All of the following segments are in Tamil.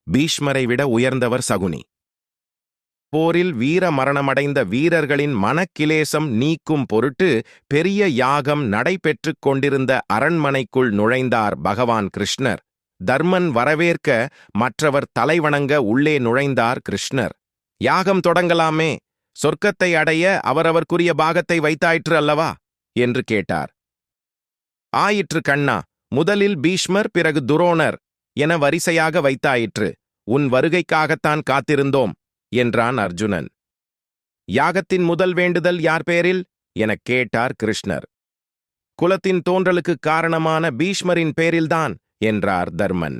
பீஷ்மரை விட உயர்ந்தவர் சகுனி. போரில் வீர மரணமடைந்த வீரர்களின் மனக்கிலேசம் நீக்கும் பொருட்டு பெரிய யாகம் நடைபெற்றுக் கொண்டிருந்த அரண்மனைக்குள் நுழைந்தார் பகவான் கிருஷ்ணர். தர்மன் வரவேற்க மற்றவர் தலைவணங்க உள்ளே நுழைந்தார் கிருஷ்ணர். யாகம் தொடங்கலாமே, சொர்க்கத்தை அடைய அவரவர்க்குரிய பாகத்தை வைத்தாயிற்று அல்லவா என்று கேட்டார். ஆயிற்று கண்ணா, முதலில் பீஷ்மர், பிறகு துரோணர் என வரிசையாக வைத்தாயிற்று. உன் வருகைக்காகத்தான் காத்திருந்தோம் என்றான் அர்ஜுனன். யாகத்தின் முதல் வேண்டுதல் யார் பேரில் எனக் கேட்டார் கிருஷ்ணர். குலத்தின் தோன்றலுக்குக் காரணமான பீஷ்மரின் பேரில்தான் என்றார் தர்மன்.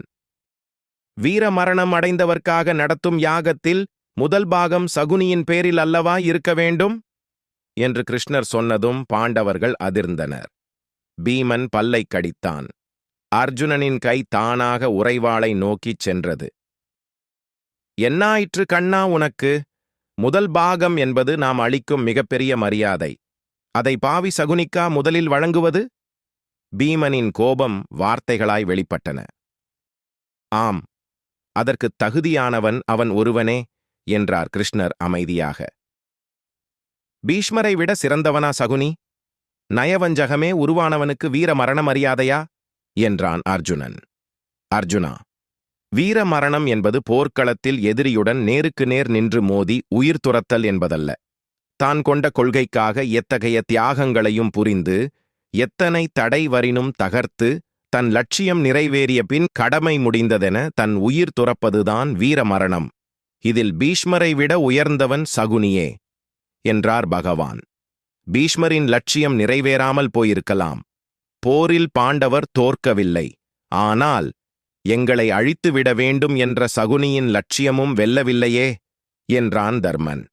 வீர மரணம் அடைந்தவர்க்காக நடத்தும் யாகத்தில் முதல் பாகம் சகுனியின் பேரில் அல்லவா இருக்க வேண்டும் என்று கிருஷ்ணர் சொன்னதும் பாண்டவர்கள் அதிர்ந்தனர். பீமன் பல்லை கடித்தான். அர்ஜுனனின் கை தானாக உறைவாளை நோக்கிச் சென்றது. என்னாயிற்று கண்ணா உனக்கு? முதல் பாகம் என்பது நாம் அளிக்கும் மிகப்பெரிய மரியாதை. அதை பாவி சகுனிக்கா முதலில் வழங்குவது? பீமனின் கோபம் வார்த்தைகளாய் வெளிப்பட்டன. ஆம், அதற்குத் தகுதியானவன் அவன் ஒருவனே என்றார் கிருஷ்ணர் அமைதியாக. பீஷ்மரை விட சிறந்தவனா சகுனி? நயவஞ்சகமே உருவானவனுக்கு வீர மரண மரியாதையா என்றான் அர்ஜுனன். அர்ஜுனா, வீர மரணம் என்பது போர்க்களத்தில் எதிரியுடன் நேருக்கு நேர் நின்று மோதி உயிர் துறத்தல் என்பதல்ல. தான் கொண்ட கொள்கைக்காக எத்தகைய தியாகங்களையும் புரிந்து எத்தனை தடை வரினும் தகர்த்து தன் லட்சியம் நிறைவேறிய பின் கடமை முடிந்ததென தன் உயிர் துறப்பதுதான் வீர மரணம். இதில் பீஷ்மரை விட உயர்ந்தவன் சகுனியே என்றார் பகவான். பீஷ்மரின் லட்சியம் நிறைவேறாமல் போயிருக்கலாம். போரில் பாண்டவர் தோற்கவில்லை. ஆனால் எங்களை அழித்துவிட வேண்டும் என்ற சகுனியின் லட்சியமும் வெல்லவில்லையே என்றான் தர்மன்.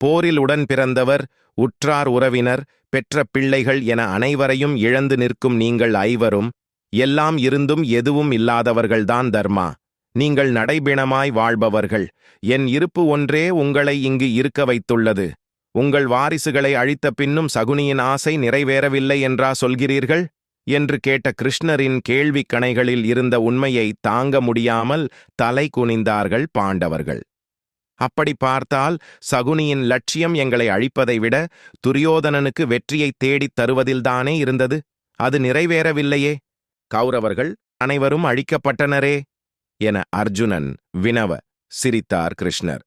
போரில் உடன் பிறந்தவர், உற்றார் உறவினர், பெற்ற பிள்ளைகள் என அனைவரையும் இழந்து நிற்கும் நீங்கள் ஐவரும் எல்லாம் இருந்தும் எதுவும் இல்லாதவர்கள்தான் தர்மா. நீங்கள் நடைபிணமாய் வாழ்பவர்கள். என் இருப்பு ஒன்றே உங்களை இங்கு இருக்க வைத்துள்ளது. உங்கள் வாரிசுகளை அழித்த பின்னும் சகுனியின் ஆசை நிறைவேறவில்லை என்றா சொல்கிறீர்கள் என்று கேட்ட கிருஷ்ணரின் கேள்விக் கணைகளில் இருந்த உண்மையை தாங்க முடியாமல் தலை குனிந்தார்கள் பாண்டவர்கள். அப்படி பார்த்தால் சகுனியின் லட்சியம் எங்களை அழிப்பதை விட துரியோதனனுக்கு வெற்றியை தேடித் தருவதில்தானே இருந்தது. அது நிறைவேறவில்லையே. கௌரவர்கள் அனைவரும் அழிக்கப்பட்டனரே என அர்ஜுனன் வினவ சிரித்தார் கிருஷ்ணர்.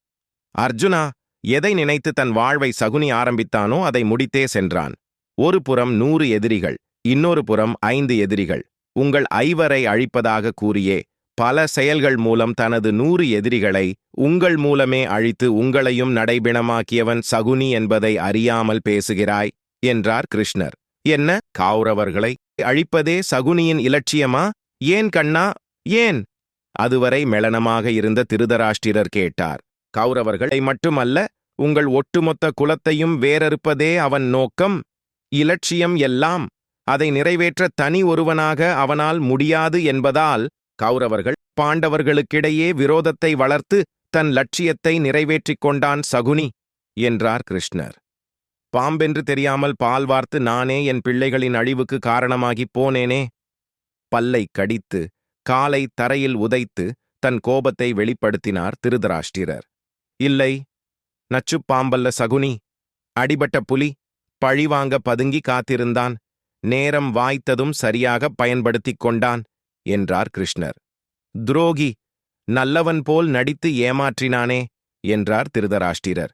அர்ஜுனா, எதை நினைத்து தன் வாழ்வை சகுனி ஆரம்பித்தானோ அதை முடித்தே சென்றான். ஒரு புறம் 100 எதிரிகள், இன்னொரு புறம் 5 எதிரிகள். உங்கள் ஐவரை அழிப்பதாக கூறியே பல செயல்கள் மூலம் தனது 100 எதிரிகளை உங்கள் மூலமே அழித்து உங்களையும் நடைபிணமாக்கியவன் சகுனி என்பதை அறியாமல் பேசுகிறாய் என்றார் கிருஷ்ணர். என்ன, கௌரவர்களை அழிப்பதே சகுனியின் இலட்சியமா? ஏன் கண்ணா, ஏன்? அதுவரை மெளனமாக இருந்த திருதராஷ்டிரர் கேட்டார். கௌரவர்களை மட்டுமல்ல, உங்கள் ஒட்டுமொத்த குலத்தையும் வேறறுப்பதே அவன் நோக்கம், இலட்சியம் எல்லாம். அதை நிறைவேற்ற தனி ஒருவனாக அவனால் முடியாது என்பதால் கௌரவர்கள் பாண்டவர்களுக்கிடையே விரோதத்தை வளர்த்து தன் லட்சியத்தை நிறைவேற்றிக் கொண்டான் சகுனி என்றார் கிருஷ்ணர். பாம்பென்று தெரியாமல் பால் வார்த்து நானே என் பிள்ளைகளின் அழிவுக்கு காரணமாகிப் போனேனே. பல்லை கடித்து காலை தரையில் உதைத்து தன் கோபத்தை வெளிப்படுத்தினார் திருதராஷ்டிரர். இல்லை, நச்சுப் பாம்பல்ல சகுனி. அடிபட்ட புலி பழிவாங்க பதுங்கி காத்திருந்தான். நேரம் வாய்த்ததும் சரியாக பயன்படுத்திக் கொண்டான் என்றார் கிருஷ்ணர். துரோகி, நல்லவன் போல் நடித்து ஏமாற்றினானே என்றார் திருதராஷ்டிரர்.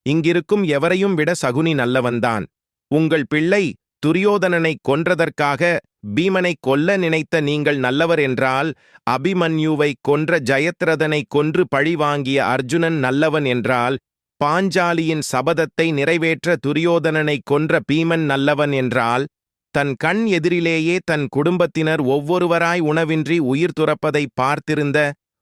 இங்கிருக்கும் எவரையும் விட சகுனி நல்லவன்தான். உங்கள் பிள்ளை துரியோதனனை கொன்றதற்காக பீமனை கொல்ல நினைத்த நீங்கள் நல்லவர் என்றால், அபிமன்யுவை கொன்ற ஜெயத்ரதனை கொன்று பழிவாங்கிய அர்ஜுனன் நல்லவன் என்றால், பாஞ்சாலியின் சபதத்தை நிறைவேற்ற துரியோதனனை கொன்ற பீமன் நல்லவன் என்றால், தன் கண் எதிரிலேயே தன் குடும்பத்தினர் ஒவ்வொருவராய் உணவின்றி உயிர் துறப்பதை பார்த்திருந்த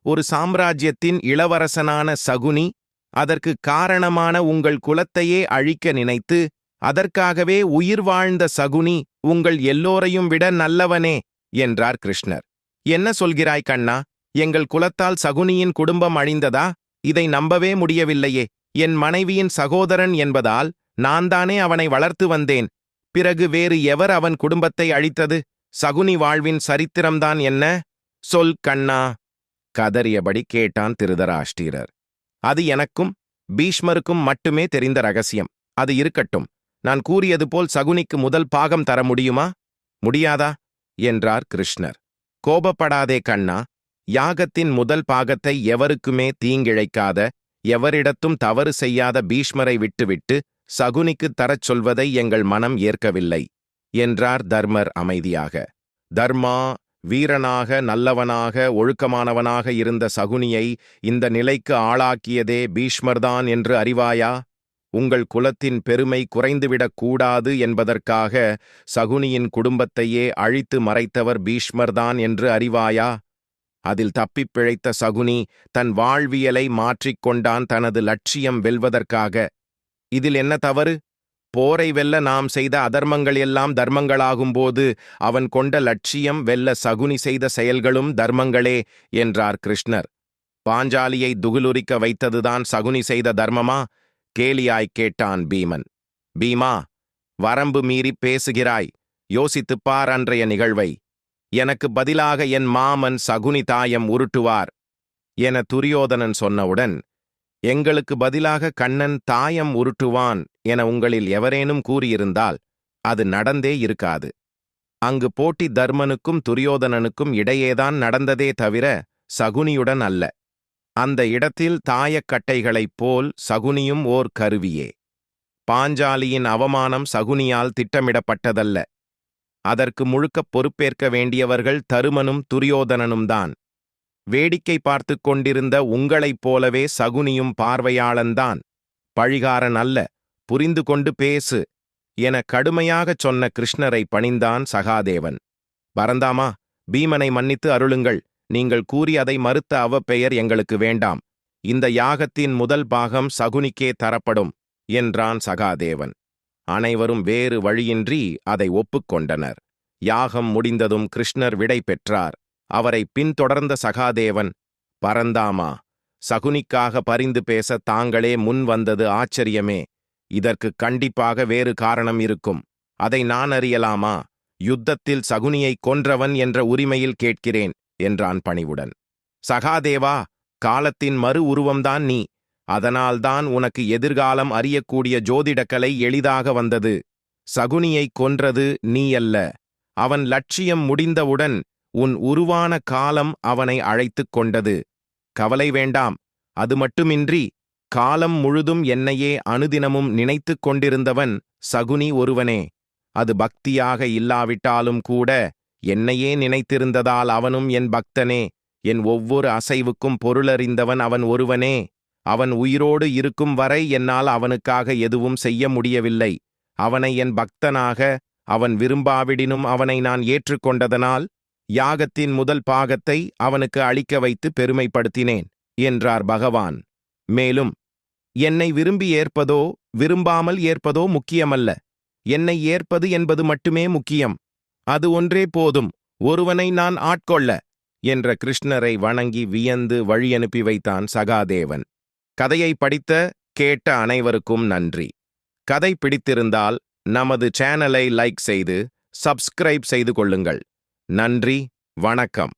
ஒரு சாம்ராஜ்யத்தின் இளவரசனான சகுனி, அதற்கு காரணமான உங்கள் குலத்தையே அழிக்க நினைத்து அதற்காகவே உயிர் வாழ்ந்த சகுனி உங்கள் எல்லோரையும் விட நல்லவனே என்றார் கிருஷ்ணர். என்ன சொல்கிறாய் கண்ணா? எங்கள் குலத்தால் சகுனியின் குடும்பம் அழிந்ததா? இதை நம்பவே முடியவில்லையே. என் மனைவியின் சகோதரன் என்பதால் நான் தானே அவனை வளர்த்து வந்தேன். பிறகு வேறு எவர் அவன் குடும்பத்தை அழித்தது? சகுனி வாழ்வின் சரித்திரம்தான் என்ன? சொல் கண்ணா. கதறியபடி கேட்டான் திருதராஷ்டிரர். அது எனக்கும் பீஷ்மருக்கும் மட்டுமே தெரிந்த ரகசியம். அது இருக்கட்டும். நான் கூறியது போல் சகுனிக்கு முதல் பாகம் தர முடியுமா? முடியாதா? என்றார் கிருஷ்ணர். கோபப்படாதே கண்ணா. யாகத்தின் முதல் பாகத்தை எவருக்குமே தீங்கிழைக்காத, எவரிடத்தும் தவறு செய்யாத பீஷ்மரை விட்டுவிட்டு சகுனிக்குத் தரச் சொல்வதை எங்கள் மனம் ஏற்கவில்லை என்றார் தர்மர் அமைதியாக. தர்மா வீரனாக, நல்லவனாக, ஒழுக்கமானவனாக இருந்த சகுனியை இந்த நிலைக்கு ஆளாக்கியதே பீஷ்மர்தான் என்று அறிவாயா? உங்கள் குலத்தின் பெருமை குறைந்துவிடக் கூடாது என்பதற்காக சகுனியின் குடும்பத்தையே அழித்து மறைத்தவர் பீஷ்மர்தான் என்று அறிவாயா? அதில் தப்பிப் பிழைத்த சகுனி தன் வாழ்வியலை மாற்றிக்கொண்டான் தனது லட்சியம் வெல்வதற்காக. இதில் என்ன தவறு? போரை வெல்ல நாம் செய்த அதர்மங்கள் எல்லாம் தர்மங்களாகும்போது அவன் கொண்ட லட்சியம் வெல்ல சகுனி செய்த செயல்களும் தர்மங்களே என்றார் கிருஷ்ணர். பாஞ்சாலியை துகிலுரிக்க வைத்ததுதான் சகுனி செய்த தர்மமா? கேலியாய்க் கேட்டான் பீமன். பீமா, வரம்பு மீறிப் பேசுகிறாய். யோசித்துப் பார் அன்றைய நிகழ்வை. எனக்கு பதிலாக என் மாமன் சகுனி தாயம் உருட்டுவார் என துரியோதனன் சொன்னவுடன், எங்களுக்கு பதிலாக கண்ணன் தாயம் உருட்டுவான் என உங்களில் எவரேனும் கூறியிருந்தால் அது நடந்தே இருக்காது. அங்கு போட்டி தர்மனுக்கும் துரியோதனனுக்கும் இடையேதான் நடந்ததே தவிர சகுனியுடன் அல்ல. அந்த இடத்தில் தாயக்கட்டைகளைப் போல் சகுனியும் ஓர் கருவியே. பாஞ்சாலியின் அவமானம் சகுனியால் திட்டமிடப்பட்டதல்ல. அதற்கு முழுக்கப் பொறுப்பேற்க வேண்டியவர்கள் தருமனும் துரியோதனனும்தான். வேடிக்கை பார்த்து கொண்டிருந்த உங்களைப் போலவே சகுனியும் பார்வையாளன்தான். பழிகாரன் அல்ல, புரிந்து கொண்டு பேசு என கடுமையாகச் சொன்ன கிருஷ்ணரை பணிந்தான் சகாதேவன். பரந்தாமா, பீமனை மன்னித்து அருளுங்கள். நீங்கள் கூறி அதை மறுத்த அவப்பெயர் எங்களுக்கு வேண்டாம். இந்த யாகத்தின் முதல் பாகம் சகுனிக்கே தரப்படும் என்றான் சகாதேவன். அனைவரும் வேறு வழியின்றி அதை ஒப்புக்கொண்டனர். யாகம் முடிந்ததும் கிருஷ்ணர் விடை பெற்றார். அவரை பின்தொடர்ந்த சகாதேவன், பரந்தாமா, சகுனிக்காக பரிந்து பேச தாங்களே முன் வந்தது ஆச்சரியமே. இதற்கு கண்டிப்பாக வேறு காரணம் இருக்கும். அதை நான் அறியலாமா? யுத்தத்தில் சகுனியை கொன்றவன் என்ற உரிமையில் கேட்கிறேன் என்றான் பணிவுடன். சகாதேவா, காலத்தின் மறு உருவம்தான் நீ. அதனால்தான் உனக்கு எதிர்காலம் அறியக்கூடிய ஜோதிடக்கலை எளிதாக வந்தது. சகுனியை கொன்றது நீ அல்ல. அவன் லட்சியம் முடிந்தவுடன் உன் உருவான காலம் அவனை அழைத்துக் கொண்டது. கவலை வேண்டாம். அது மட்டுமின்றி காலம் முழுதும் என்னையே அனுதினமும் நினைத்துக் கொண்டிருந்தவன் சகுனி ஒருவனே. அது பக்தியாக இல்லாவிட்டாலும் கூட என்னையே நினைத்திருந்ததால் அவனும் என் பக்தனே. என் ஒவ்வொரு அசைவுக்கும் பொருளறிந்தவன் அவன் ஒருவனே. அவன் உயிரோடு இருக்கும் வரை என்னால் அவனுக்காக எதுவும் செய்ய முடியவில்லை. அவனை என் பக்தனாக, அவன் விரும்பாவிடினும் அவனை நான் ஏற்றுக்கொண்டதனால் யாகத்தின் முதல் பாகத்தை அவனுக்கு அளிக்க வைத்து பெருமைப்படுத்தினேன் என்றார் பகவான். மேலும், என்னை விரும்பி ஏற்பதோ விரும்பாமல் ஏற்பதோ முக்கியமல்ல. என்னை ஏற்பது என்பது மட்டுமே முக்கியம். அது ஒன்றே போதும் ஒருவனை நான் ஆட்கொள்ள என்ற கிருஷ்ணரை வணங்கி வியந்து வழியனுப்பி வைத்தான் சகாதேவன். கதையை படித்த கேட்ட அனைவருக்கும் நன்றி. கதை பிடித்திருந்தால் நமது சேனலை லைக் செய்து சப்ஸ்கிரைப் செய்து கொள்ளுங்கள். நன்றி, வணக்கம்.